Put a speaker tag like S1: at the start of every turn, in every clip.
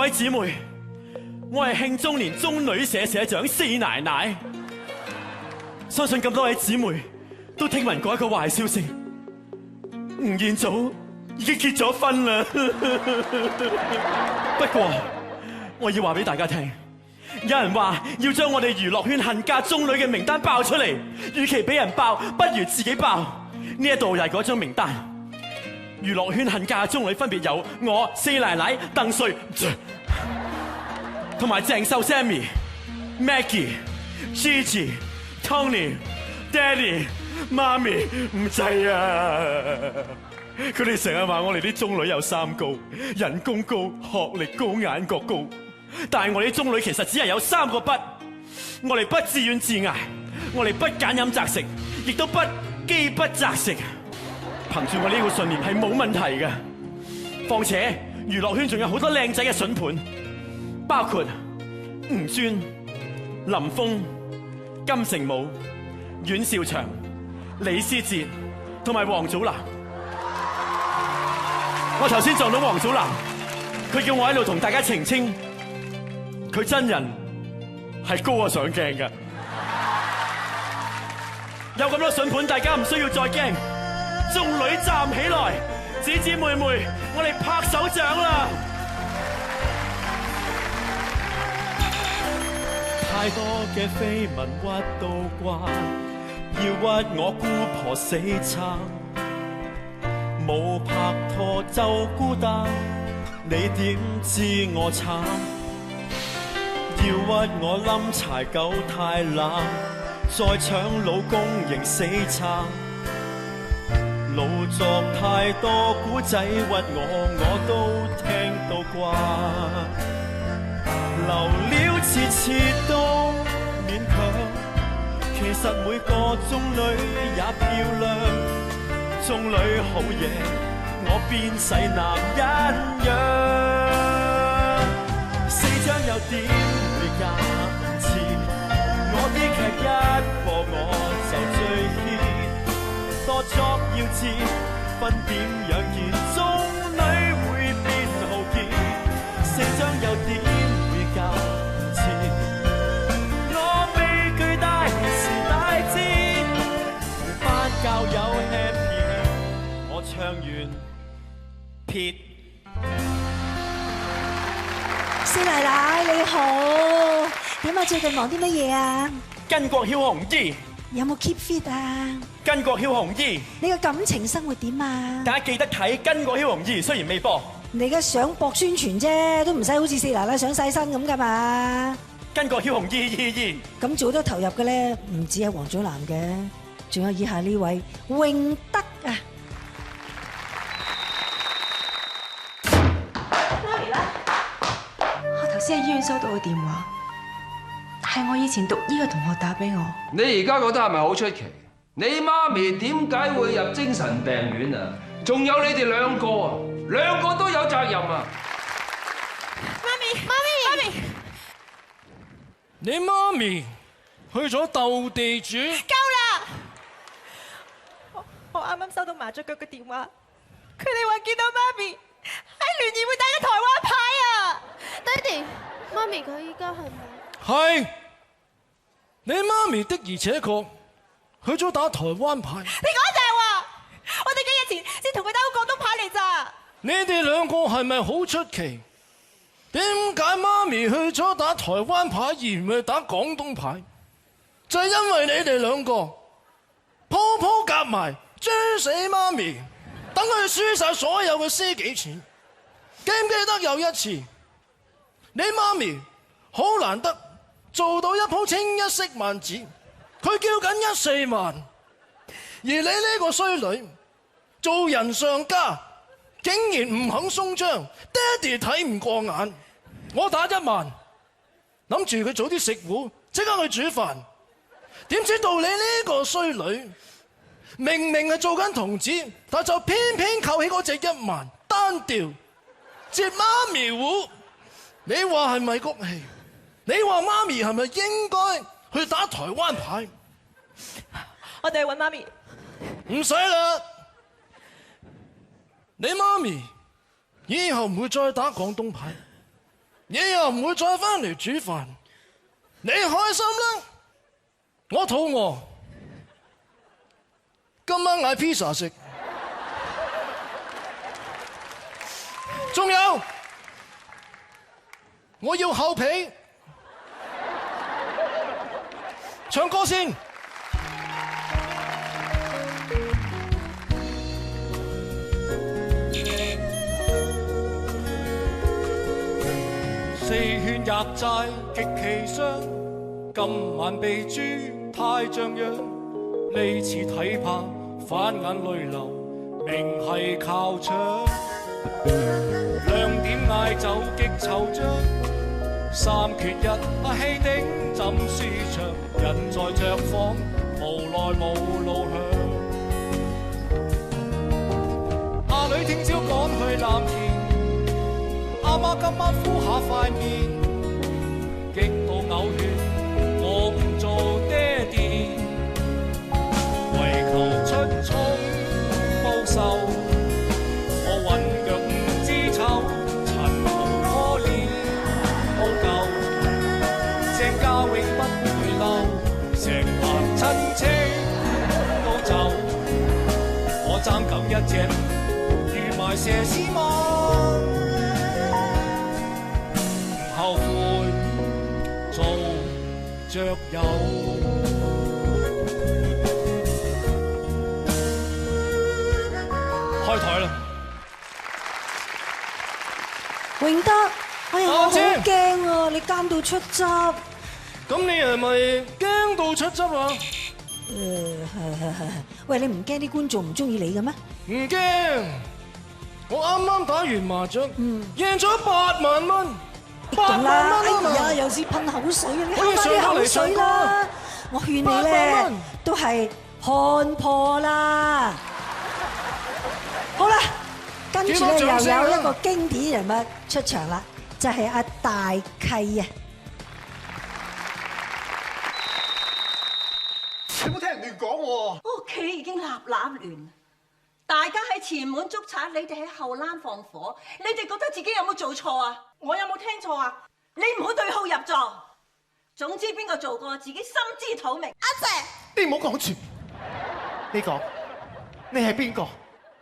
S1: 位姊妹，我係慶中年中女社社長四奶奶，相信咁多位姊妹都聽聞過一個壞消息，吳彥祖已經結咗婚啦。不過我要話俾大家聽，有人話要將我哋娛樂圈恨嫁中女嘅名單爆出嚟，與其俾人爆，不如自己爆。呢一度又係嗰張名單，娛樂圈恨嫁中女分別有我、四奶奶、鄧瑞同埋鄭秀 Sammy、Maggie、Gigi、Tony、Daddy、媽咪唔制啊！佢哋成日話我哋啲中女有三高，人工高、學歷高、眼角高。但係我哋啲中女其實只係有三個不，我哋不自怨自艾，我哋不揀飲擇食，亦都不飢不擇食。憑住我呢個信念係冇問題嘅。況且娛樂圈仲有好多靚仔嘅筍盤，包括吳尊、林峰、金城武、阮兆祥、李思捷同埋王祖藍。我頭先撞到王祖藍，佢叫我喺度同大家澄清，佢真人係高過上鏡㗎。有咁多筍盤，大家唔需要再驚。眾女站起來，姊姊妹妹，我哋拍手掌啦！太多嘅緋聞屈到慣，要屈我姑婆死撐。冇拍拖就孤單，你點知我慘？要屈我冧柴狗太懶，再搶老公仍死撐。老作太多古仔屈我都聽到慣。留了次次都勉強，其實每個中女也漂亮。中女好嘢，我變細男人樣。四張又點會夾唔切？我啲劇一播我就最 hit。多作要知，分點樣見？中女會變豪傑，四張又點會夾唔切？我被巨大時大戰，同班教友 happy。我唱完撇。
S2: 四奶奶你好，點啊？最近忙啲乜嘢啊？
S1: 巾幗梟雄2。
S2: 有冇 keep fit 啊？
S1: 巾幗梟雄2。你
S2: 嘅感情生活點啊？
S1: 大家記得睇巾幗梟雄2，雖然未播。
S2: 你而家想搏宣傳啫，都唔使好似四奶奶上晒身咁噶嘛？
S1: 巾幗梟雄222。咁
S2: 做得投入嘅咧，唔止係王祖藍嘅，仲有以下呢位詠德啊！
S3: 媽咪咧，我頭先喺醫院收到個電話。係我以前讀醫嘅同學打俾我。
S4: 你而家覺得係咪好出奇？你媽咪點解會入精神病院啊？仲有你哋兩個啊，兩個都有責任啊！
S3: 媽咪，
S5: 你媽咪去咗鬥地主。
S3: 夠啦！我啱啱收到麻雀腳嘅電話，佢哋話見到媽咪喺聯誼會打緊台灣牌啊！
S6: 爹哋，媽咪佢依家係咪？
S5: 係。你媽咪的而且確去咗打台灣牌。
S3: 你講大話！我哋幾日前先同佢打過廣東牌嚟咋。
S5: 你哋兩個係咪好出奇？點解媽咪去咗打台灣牌而唔去打廣東牌？就係因為你哋兩個鋪鋪夾埋追死媽咪，等佢輸晒所有嘅私己錢。記唔記得有一次，你媽咪好難得做到一鋪清一色萬子，佢叫緊14萬，而你呢個衰女做人上家，竟然唔肯鬆張，爹哋睇唔過眼，我打1萬，諗住佢早啲食糊，即刻去煮飯，點知道你呢個衰女，明明係做緊童子，但就偏偏扣起嗰隻1萬，單調接媽咪糊，你話係咪谷氣？你話媽咪係咪應該去打台灣牌？
S3: 我哋去揾媽咪。
S5: 唔使啦，你媽咪以後唔會再打廣東牌，你又唔會再翻嚟煮飯，你開心啦，我肚餓，今晚嗌 pizza 食。仲有，我要厚皮，唱歌先。四圈入寨極其傷，今晚被豬太像樣，呢次睇怕反眼淚流，明係靠牆。2點嗌酒極惆悵，3缺1氣頂浸舒暢，人在着火，無奈無路向。阿女聽朝趕去藍田，阿媽今晚敷下塊面，激到嘔血，我唔做爹哋，為求出寵報仇，我揾腳唔知醜，塵同可憐好舊，正家永不會嬲，成班親戚都走，我爭緊一隻預埋佘詩曼。後悔做着友，開台啦！
S2: 永德，哎呀，我好驚啊！你奸到出汁。咁
S5: 你係咪驚到出汁啊？
S2: 係。喂，你唔驚啲觀眾唔中意你嘅咩？
S5: 唔驚，我啱啱打完麻雀，贏咗8萬蚊。8萬蚊
S2: 哎呀，有時噴口水啊！你慳翻啲口水啦！我勸你咧，都係看破啦。好啦，跟住咧又有一個經典人物出場啦，就係阿大契啊！
S7: 你冇聽人亂講喎！
S8: 屋企已經立亂，大家喺前門捉賊，你哋喺後欄放火，你哋覺得自己有冇做錯啊？我有冇聽錯啊？你唔好對號入座。總之邊個做過，自己心知肚明。阿姐，
S7: 你唔好講住。你講，你係邊個？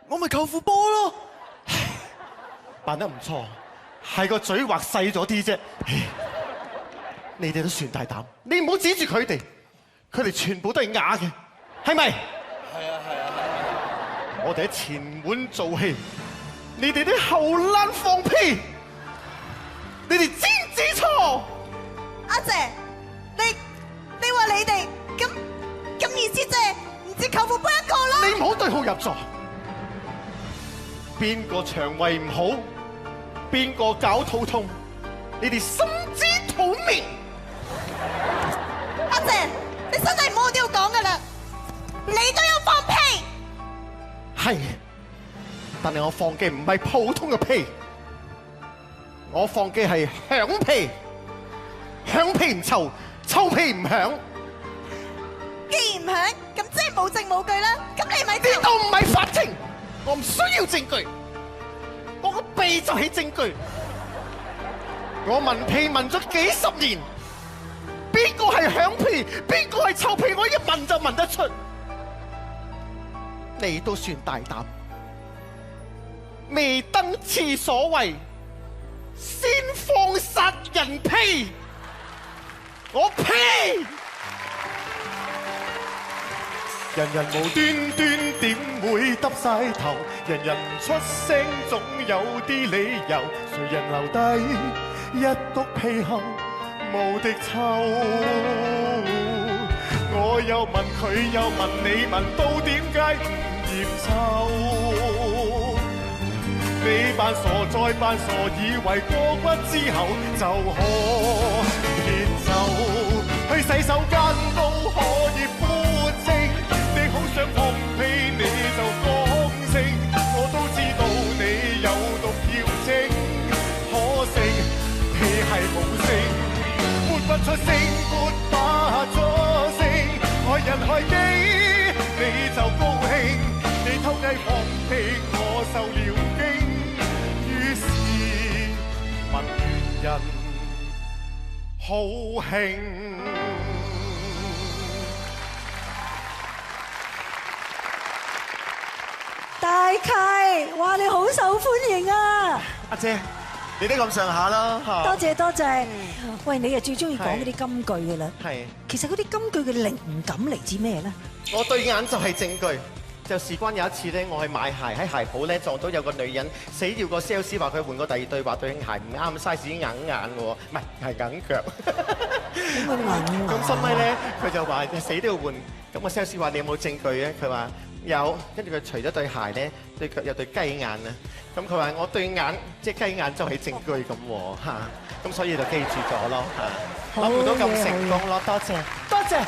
S7: 我咪舅父波咯。扮得唔錯，係個嘴畫細咗啲啫。你哋都算大膽，你唔好指住佢哋，佢哋全部都係啞嘅，係咪？係啊。我哋喺前門做戲，你哋啲後欄放屁，你哋知唔知錯？
S8: 阿姐，你話你哋咁意思即係唔知舅父波一個啦？
S7: 你唔好對號入座。邊個腸胃唔好，邊個搞肚痛，你哋心知肚明。
S8: 阿姐，你真係唔好都要講噶啦，你都要放屁。
S7: 係，但係我放嘅唔係普通嘅屁，我放嘅係響屁。響屁唔臭，臭屁唔響。
S8: 既然唔響，咁即係冇證冇據啦。咁你咪
S7: 呢度唔係法庭，我唔需要證據，我個鼻就係證據。我聞屁聞咗幾10年，邊個係響屁，邊個係臭屁，我一聞就聞得出。你都算大膽，未登廁所位，先放殺人屁，我屁！人人無端端點會耷晒頭，人人唔出聲總有啲理由，誰人留低一篤屁後無敵臭？我又問佢又問你問到點解唔嫌臭？你扮傻再扮傻，以為過骨之後就可以走，去洗手間都可以呼稱。你好想放屁你就講聲，我都知道你有毒要精，可惜屁係無聲，撥不出聲，撥不出聲，害人害己你就高興，你偷雞放屁我受了驚，於是問完人好興。
S2: 大契，哇！你好受歡迎啊！
S9: 阿姐，你都咁上下啦嚇。
S2: 多謝多謝。喂，你又最中意講嗰啲金句嘅啦。
S9: 係。
S2: 其實嗰啲金句嘅靈感嚟自咩咧？
S9: 我對眼就係證據。就事關有一次咧，我去買鞋喺鞋鋪咧撞到有個女人死要個 sales 話佢換個第二對，話對鞋唔啱 size 硬眼喎，唔係硬腳。咁收尾咧，佢就話死都要換。咁個 sales 話你有冇證據咧？佢話有，跟住佢除咗對鞋咧，對腳有對雞眼啊。咁佢話我對眼即係雞眼就係證據咁喎嚇。咁所以就記住咗咯嚇。諗唔到咁成功咯，多謝多謝。